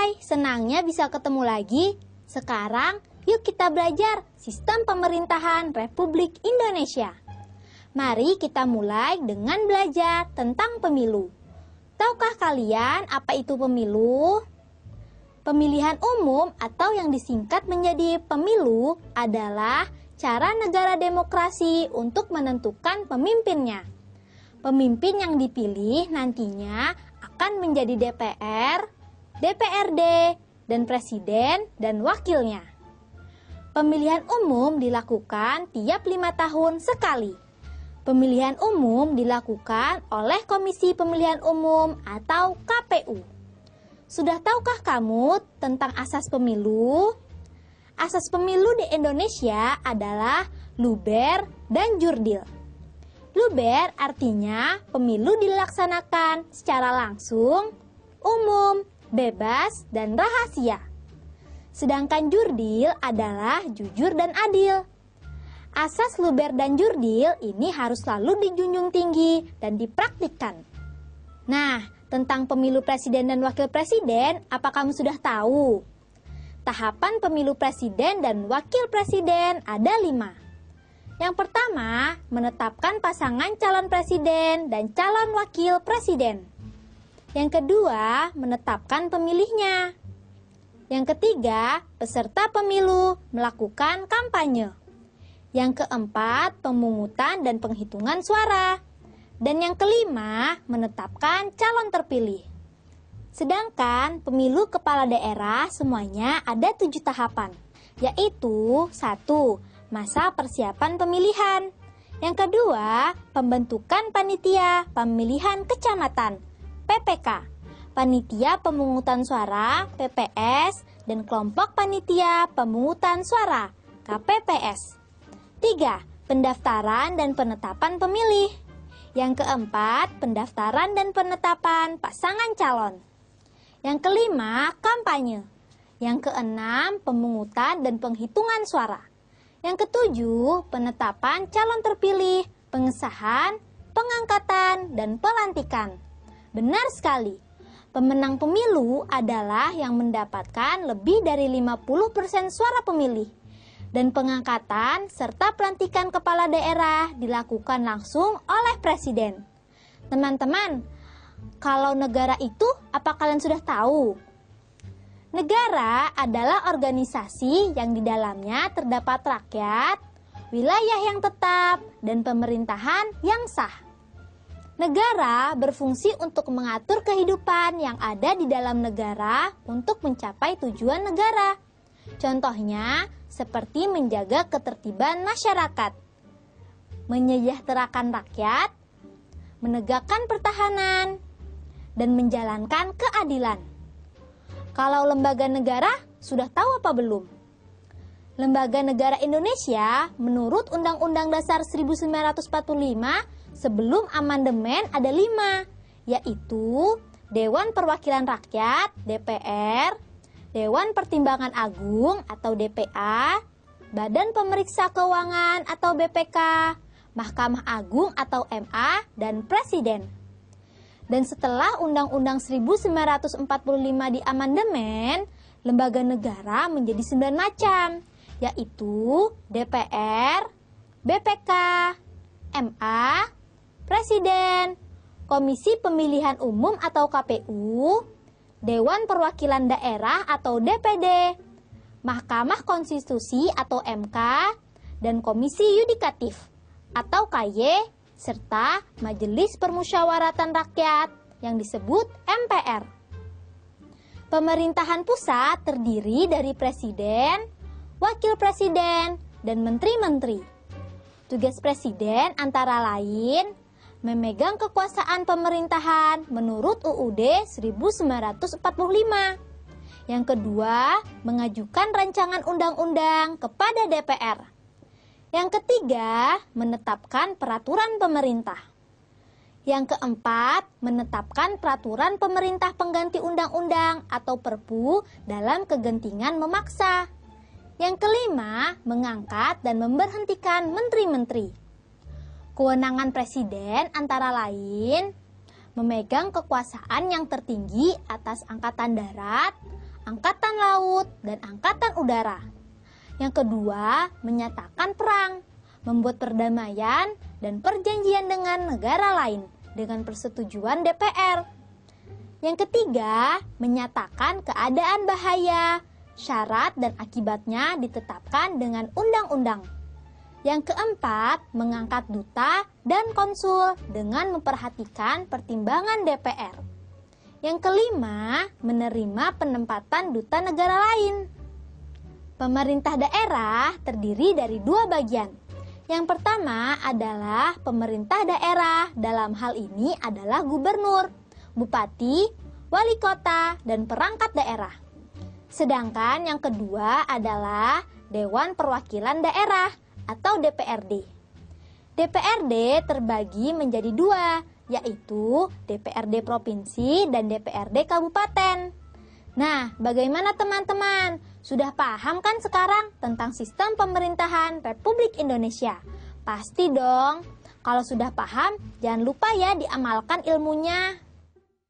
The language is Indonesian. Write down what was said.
Hai, senangnya bisa ketemu lagi. Sekarang, yuk kita belajar sistem pemerintahan Republik Indonesia. Mari kita mulai dengan belajar tentang pemilu. Tahukah kalian apa itu pemilu? Pemilihan umum atau yang disingkat menjadi pemilu adalah cara negara demokrasi untuk menentukan pemimpinnya. Pemimpin yang dipilih nantinya akan menjadi DPR, DPRD, dan Presiden dan wakilnya. Pemilihan umum dilakukan tiap 5 tahun sekali. Pemilihan umum dilakukan oleh Komisi Pemilihan Umum atau KPU. Sudah tahukah kamu tentang asas pemilu? Asas pemilu di Indonesia adalah luber dan jurdil. Luber artinya pemilu dilaksanakan secara langsung, umum, bebas, dan rahasia. Sedangkan jurdil adalah jujur dan adil. Asas luber dan jurdil ini harus selalu dijunjung tinggi dan dipraktikkan. Nah, tentang pemilu presiden dan wakil presiden, apa kamu sudah tahu? Tahapan pemilu presiden dan wakil presiden ada 5. Yang pertama, menetapkan pasangan calon presiden dan calon wakil presiden. Yang kedua, menetapkan pemilihnya. Yang ketiga, peserta pemilu melakukan kampanye. Yang keempat, pemungutan dan penghitungan suara. Dan yang kelima, menetapkan calon terpilih. Sedangkan pemilu kepala daerah semuanya ada 7 tahapan, yaitu 1. Masa persiapan pemilihan. Yang kedua, pembentukan panitia pemilihan kecamatan, PPK, panitia pemungutan suara, PPS, dan kelompok panitia pemungutan suara, KPPS. 3. Pendaftaran dan penetapan pemilih. Yang keempat, pendaftaran dan penetapan pasangan calon. Yang kelima, kampanye. Yang keenam, pemungutan dan penghitungan suara. Yang ketujuh, penetapan calon terpilih, pengesahan, pengangkatan, dan pelantikan. Benar sekali. Pemenang pemilu adalah yang mendapatkan lebih dari 50% suara pemilih. Dan pengangkatan serta pelantikan kepala daerah dilakukan langsung oleh presiden. Teman-teman, kalau negara itu, apa kalian sudah tahu? Negara adalah organisasi yang di dalamnya terdapat rakyat, wilayah yang tetap, dan pemerintahan yang sah. Negara berfungsi untuk mengatur kehidupan yang ada di dalam negara untuk mencapai tujuan negara. Contohnya, seperti menjaga ketertiban masyarakat, menyejahterakan rakyat, menegakkan pertahanan, dan menjalankan keadilan. Kalau lembaga negara, sudah tahu apa belum? Lembaga negara Indonesia menurut Undang-Undang Dasar 1945 sebelum amandemen ada 5, yaitu Dewan Perwakilan Rakyat, DPR, Dewan Pertimbangan Agung atau DPA, Badan Pemeriksa Keuangan atau BPK, Mahkamah Agung atau MA, dan Presiden. Dan setelah Undang-Undang 1945 diamandemen, lembaga negara menjadi 9 macam, yaitu DPR, BPK, MA, Presiden, Komisi Pemilihan Umum atau KPU, Dewan Perwakilan Daerah atau DPD, Mahkamah Konstitusi atau MK, dan Komisi Yudikatif atau KY, serta Majelis Permusyawaratan Rakyat yang disebut MPR. Pemerintahan pusat terdiri dari presiden, wakil presiden, dan menteri-menteri. Tugas presiden antara lain memegang kekuasaan pemerintahan menurut UUD 1945. Yang kedua, mengajukan rancangan undang-undang kepada DPR. Yang ketiga, menetapkan peraturan pemerintah. Yang keempat, menetapkan peraturan pemerintah pengganti undang-undang atau Perpu dalam kegentingan memaksa. Yang kelima, mengangkat dan memberhentikan menteri-menteri. Kewenangan presiden antara lain memegang kekuasaan yang tertinggi atas angkatan darat, Angkatan Laut, dan Angkatan Udara. Yang kedua, menyatakan perang, membuat perdamaian dan perjanjian dengan negara lain dengan persetujuan DPR. Yang ketiga, menyatakan keadaan bahaya, syarat dan akibatnya ditetapkan dengan undang-undang. Yang keempat, mengangkat duta dan konsul dengan memperhatikan pertimbangan DPR. Yang kelima, menerima penempatan duta negara lain. Pemerintah daerah terdiri dari dua bagian. Yang pertama adalah pemerintah daerah, dalam hal ini adalah gubernur, bupati, wali kota, dan perangkat daerah. Sedangkan yang kedua adalah Dewan Perwakilan Daerah atau DPRD. DPRD terbagi menjadi dua, yaitu DPRD Provinsi dan DPRD Kabupaten. Nah, bagaimana teman-teman? Sudah paham kan sekarang tentang sistem pemerintahan Republik Indonesia? Pasti dong. Kalau sudah paham, jangan lupa ya diamalkan ilmunya.